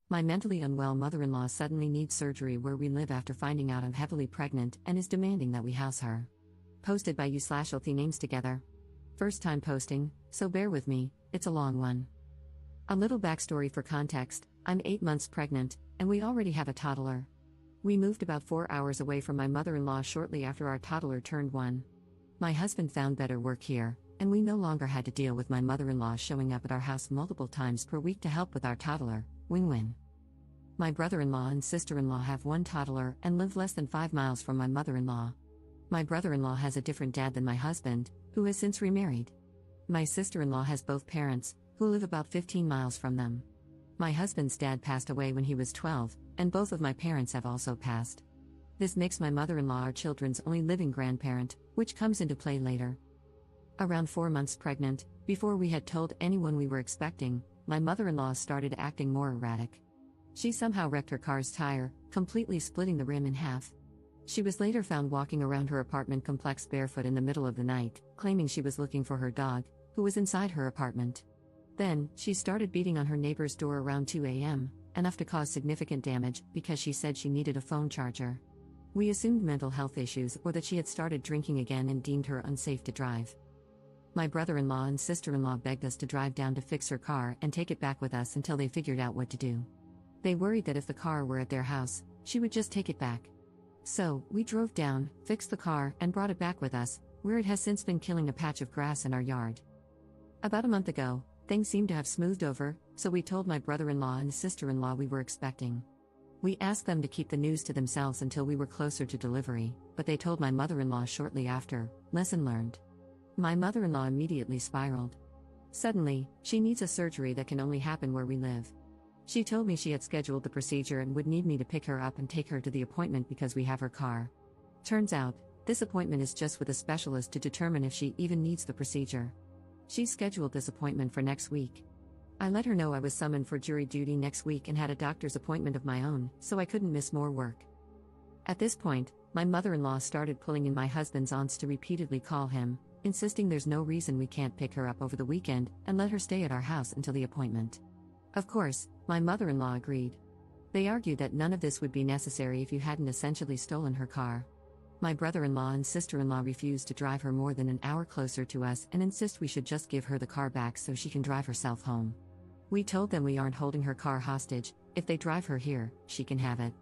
My mentally unwell mother-in-law suddenly needs surgery where we live after finding out I'm heavily pregnant and is demanding that we house her. Posted by you/Althea names together. First time posting, so bear with me, it's a long one. A little backstory for context: I'm 8 months pregnant, and we already have a toddler. We moved about 4 hours away from my mother-in-law shortly after our toddler turned 1. My husband found better work here, and we no longer had to deal with my mother-in-law showing up at our house multiple times per week to help with our toddler. Win-win. My brother-in-law and sister-in-law have 1 toddler and live less than 5 miles from my mother-in-law. My brother-in-law has a different dad than my husband, who has since remarried. My sister-in-law has both parents, who live about 15 miles from them. My husband's dad passed away when he was 12, and both of my parents have also passed. This makes my mother-in-law our children's only living grandparent, which comes into play later. Around 4 months pregnant, before we had told anyone we were expecting, my mother-in-law started acting more erratic. She somehow wrecked her car's tire, completely splitting the rim in half. She was later found walking around her apartment complex barefoot in the middle of the night, claiming she was looking for her dog, who was inside her apartment. Then, she started beating on her neighbor's door around 2 a.m., enough to cause significant damage because she said she needed a phone charger. We assumed mental health issues or that she had started drinking again and deemed her unsafe to drive. My brother-in-law and sister-in-law begged us to drive down to fix her car and take it back with us until they figured out what to do. They worried that if the car were at their house, she would just take it back. So, we drove down, fixed the car, and brought it back with us, where it has since been killing a patch of grass in our yard. About a month ago, things seemed to have smoothed over, so we told my brother-in-law and sister-in-law we were expecting. We asked them to keep the news to themselves until we were closer to delivery, but they told my mother-in-law shortly after. Lesson learned. My mother-in-law immediately spiraled. Suddenly, she needs a surgery that can only happen where we live. She told me she had scheduled the procedure and would need me to pick her up and take her to the appointment because we have her car. Turns out, this appointment is just with a specialist to determine if she even needs the procedure. She scheduled this appointment for next week. I let her know I was summoned for jury duty next week and had a doctor's appointment of my own, so I couldn't miss more work. At this point, my mother-in-law started pulling in my husband's aunts to repeatedly call him, insisting there's no reason we can't pick her up over the weekend and let her stay at our house until the appointment. Of course, my mother-in-law agreed. They argued that none of this would be necessary if you hadn't essentially stolen her car. My brother-in-law and sister-in-law refused to drive her more than an hour closer to us and insist we should just give her the car back so she can drive herself home. We told them we aren't holding her car hostage. If they drive her here, she can have it.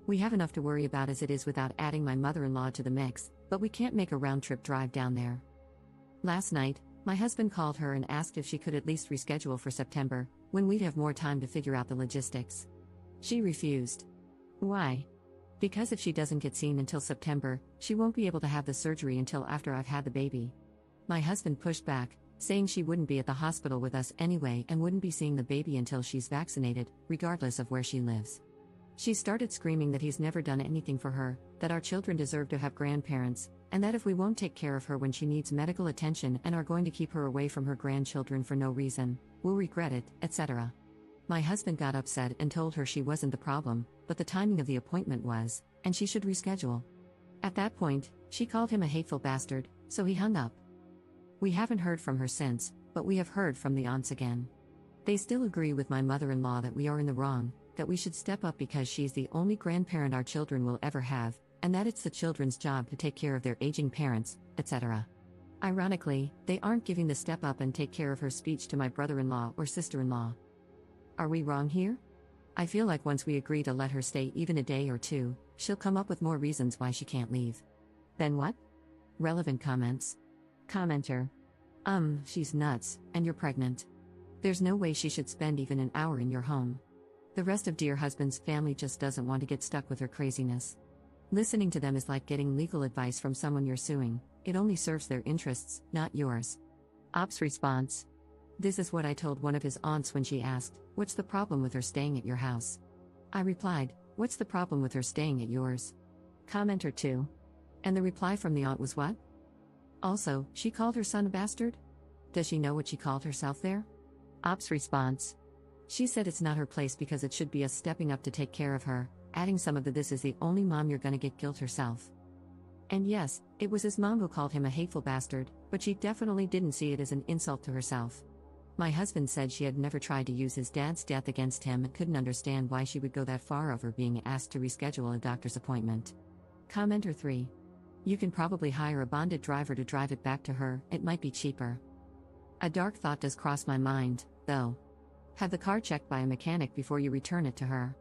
We have enough to worry about as it is without adding my mother-in-law to the mix, but we can't make a round-trip drive down there. Last night, my husband called her and asked if she could at least reschedule for September, when we'd have more time to figure out the logistics. She refused. Why? Because if she doesn't get seen until September, she won't be able to have the surgery until after I've had the baby. My husband pushed back, saying she wouldn't be at the hospital with us anyway and wouldn't be seeing the baby until she's vaccinated, regardless of where she lives. She started screaming that he's never done anything for her, that our children deserve to have grandparents, and that if we won't take care of her when she needs medical attention and are going to keep her away from her grandchildren for no reason, we'll regret it, etc. My husband got upset and told her she wasn't the problem, but the timing of the appointment was, and she should reschedule. At that point, she called him a hateful bastard, so he hung up. We haven't heard from her since, but we have heard from the aunts again. They still agree with my mother-in-law that we are in the wrong, that we should step up because she's the only grandparent our children will ever have, and that it's the children's job to take care of their aging parents, etc. Ironically, they aren't giving the step up and take care of her speech to my brother-in-law or sister-in-law. Are we wrong here? I feel like once we agree to let her stay even a day or two, she'll come up with more reasons why she can't leave. Then what? Relevant comments. Commenter. She's nuts, and you're pregnant. There's no way she should spend even an hour in your home. The rest of dear husband's family just doesn't want to get stuck with her craziness. Listening to them is like getting legal advice from someone you're suing. It only serves their interests, not yours. Op's response. This is what I told one of his aunts when she asked, "What's the problem with her staying at your house?" I replied, "What's the problem with her staying at yours?" Commenter 2. And the reply from the aunt was what? Also, she called her son a bastard? Does she know what she called herself there? Op's response. She said it's not her place because it should be us stepping up to take care of her, adding some of the "this is the only mom you're gonna get" guilt herself. And yes, it was his mom who called him a hateful bastard, but she definitely didn't see it as an insult to herself. My husband said she had never tried to use his dad's death against him and couldn't understand why she would go that far over being asked to reschedule a doctor's appointment. Commenter 3. You can probably hire a bonded driver to drive it back to her, it might be cheaper. A dark thought does cross my mind, though. Have the car checked by a mechanic before you return it to her.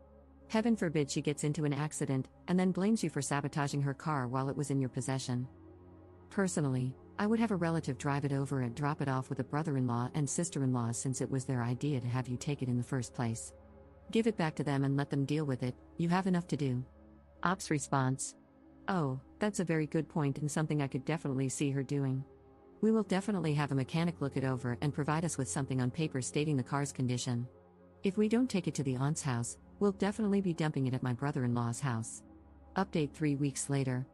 Heaven forbid she gets into an accident, and then blames you for sabotaging her car while it was in your possession. Personally, I would have a relative drive it over and drop it off with a brother-in-law and sister-in-law since it was their idea to have you take it in the first place. Give it back to them and let them deal with it, you have enough to do. Ops response. Oh, that's a very good point and something I could definitely see her doing. We will definitely have a mechanic look it over and provide us with something on paper stating the car's condition. If we don't take it to the aunt's house, we'll definitely be dumping it at my brother-in-law's house. Update 3 weeks later.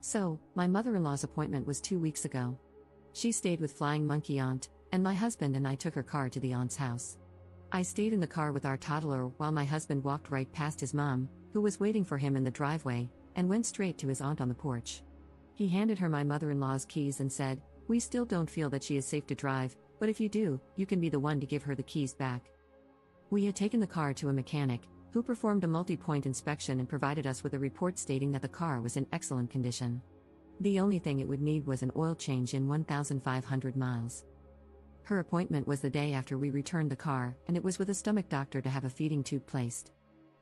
So, my mother-in-law's appointment was 2 weeks ago. She stayed with Flying Monkey Aunt, and my husband and I took her car to the aunt's house. I stayed in the car with our toddler while my husband walked right past his mom, who was waiting for him in the driveway, and went straight to his aunt on the porch. He handed her my mother-in-law's keys and said, "We still don't feel that she is safe to drive, but if you do, you can be the one to give her the keys back." We had taken the car to a mechanic, who performed a multi-point inspection and provided us with a report stating that the car was in excellent condition. The only thing it would need was an oil change in 1,500 miles. Her appointment was the day after we returned the car, and it was with a stomach doctor to have a feeding tube placed.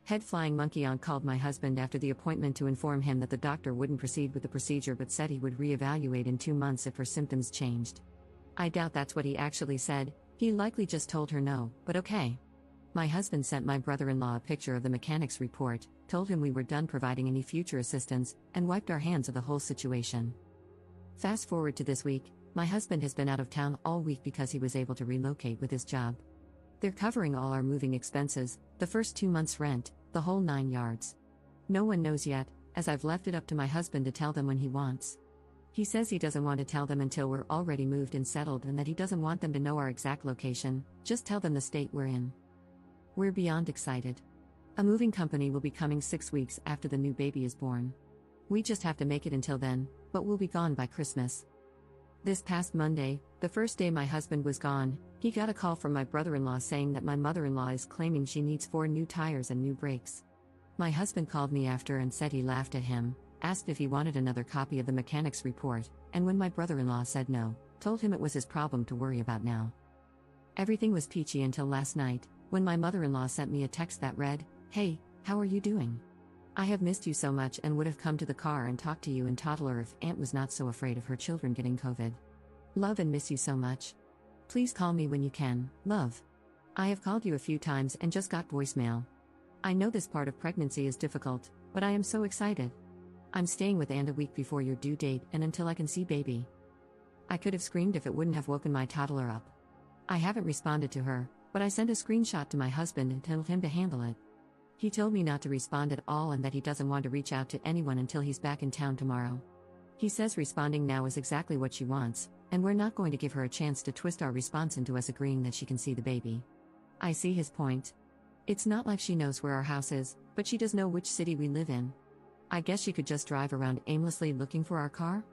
Head Flying Monkey Aunt called my husband after the appointment to inform him that the doctor wouldn't proceed with the procedure but said he would reevaluate in 2 months if her symptoms changed. I doubt that's what he actually said, he likely just told her no, but okay. My husband sent my brother-in-law a picture of the mechanic's report, told him we were done providing any future assistance, and wiped our hands of the whole situation. Fast forward to this week, my husband has been out of town all week because he was able to relocate with his job. They're covering all our moving expenses, the first 2 months' rent, the whole 9 yards. No one knows yet, as I've left it up to my husband to tell them when he wants. He says he doesn't want to tell them until we're already moved and settled and that he doesn't want them to know our exact location, just tell them the state we're in. We're beyond excited. A moving company will be coming 6 weeks after the new baby is born. We just have to make it until then, but we'll be gone by Christmas. This past Monday, the first day my husband was gone, he got a call from my brother-in-law saying that my mother-in-law is claiming she needs 4 new tires and new brakes. My husband called me after and said he laughed at him, asked if he wanted another copy of the mechanic's report, and when my brother-in-law said no, told him it was his problem to worry about now. Everything was peachy until last night, when my mother-in-law sent me a text that read, "Hey, how are you doing? I have missed you so much and would have come to the car and talked to you and toddler if Aunt was not so afraid of her children getting COVID. Love and miss you so much. Please call me when you can, love. I have called you a few times and just got voicemail. I know this part of pregnancy is difficult, but I am so excited. I'm staying with Aunt a week before your due date and until I can see baby." I could have screamed if it wouldn't have woken my toddler up. I haven't responded to her, but I sent a screenshot to my husband and told him to handle it. He told me not to respond at all and that he doesn't want to reach out to anyone until he's back in town tomorrow. He says responding now is exactly what she wants, and we're not going to give her a chance to twist our response into us agreeing that she can see the baby. I see his point. It's not like she knows where our house is, but she does know which city we live in. I guess she could just drive around aimlessly looking for our car?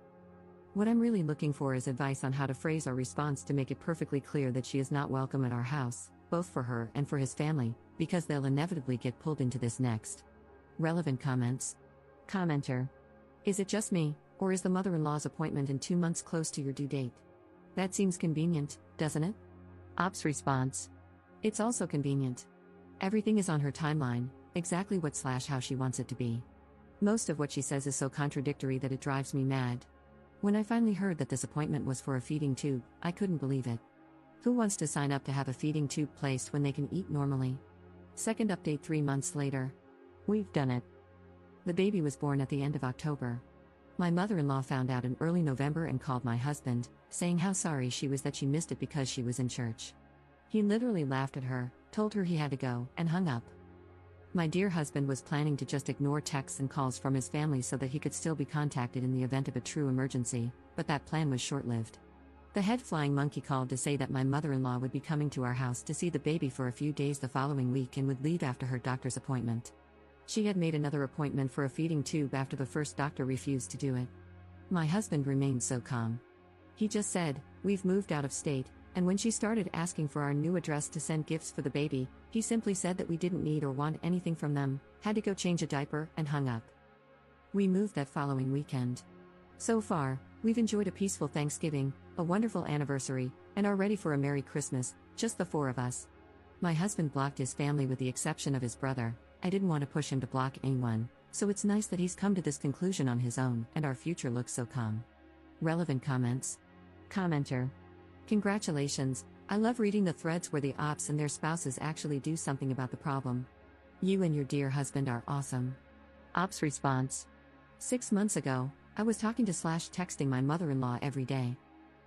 What I'm really looking for is advice on how to phrase our response to make it perfectly clear that she is not welcome at our house, both for her and for his family, because they'll inevitably get pulled into this next. Relevant comments. Commenter. Is it just me, or is the mother-in-law's appointment in 2 months close to your due date? That seems convenient, doesn't it? Ops response. It's also convenient. Everything is on her timeline, exactly what/how she wants it to be. Most of what she says is so contradictory that it drives me mad. When I finally heard that this appointment was for a feeding tube, I couldn't believe it. Who wants to sign up to have a feeding tube placed when they can eat normally? Second update 3 months later. We've done it. The baby was born at the end of October. My mother-in-law found out in early November and called my husband, saying how sorry she was that she missed it because she was in church. He literally laughed at her, told her he had to go, and hung up. My dear husband was planning to just ignore texts and calls from his family so that he could still be contacted in the event of a true emergency, but that plan was short-lived. The head flying monkey called to say that my mother-in-law would be coming to our house to see the baby for a few days the following week and would leave after her doctor's appointment. She had made another appointment for a feeding tube after the first doctor refused to do it. My husband remained so calm. He just said, "We've moved out of state, and when she started asking for our new address to send gifts for the baby, he simply said that we didn't need or want anything from them, had to go change a diaper, and hung up. We moved that following weekend. So far, we've enjoyed a peaceful Thanksgiving, a wonderful anniversary, and are ready for a Merry Christmas, just the four of us. My husband blocked his family with the exception of his brother. I didn't want to push him to block anyone, so it's nice that he's come to this conclusion on his own, and our future looks so calm. Relevant comments. Commenter. Congratulations, I love reading the threads where the ops and their spouses actually do something about the problem. You and your dear husband are awesome. Ops response. 6 months ago, I was talking to / texting my mother-in-law every day.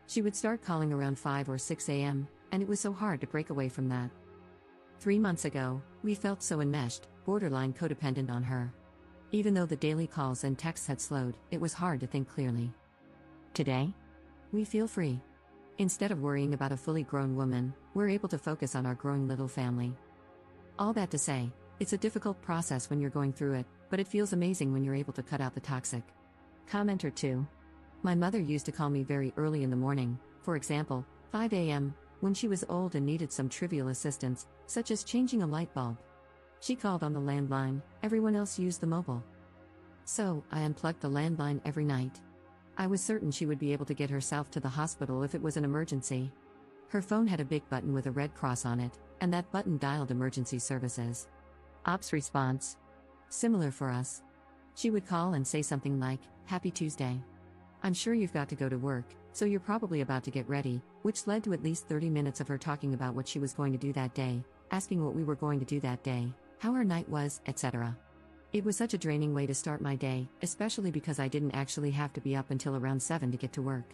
She would start calling around 5 or 6 a.m., and it was so hard to break away from that. 3 months ago, we felt so enmeshed, borderline codependent on her. Even though the daily calls and texts had slowed, it was hard to think clearly. Today? We feel free. Instead of worrying about a fully grown woman, we're able to focus on our growing little family. All that to say, it's a difficult process when you're going through it, but it feels amazing when you're able to cut out the toxic. Commenter 2. My mother used to call me very early in the morning, for example, 5 a.m., when she was old and needed some trivial assistance, such as changing a light bulb. She called on the landline, everyone else used the mobile. So, I unplugged the landline every night. I was certain she would be able to get herself to the hospital if it was an emergency. Her phone had a big button with a red cross on it, and that button dialed emergency services. Ops response. Similar for us. She would call and say something like, "Happy Tuesday. I'm sure you've got to go to work, so you're probably about to get ready," which led to at least 30 minutes of her talking about what she was going to do that day, asking what we were going to do that day, how our night was, etc. It was such a draining way to start my day, especially because I didn't actually have to be up until around 7 to get to work.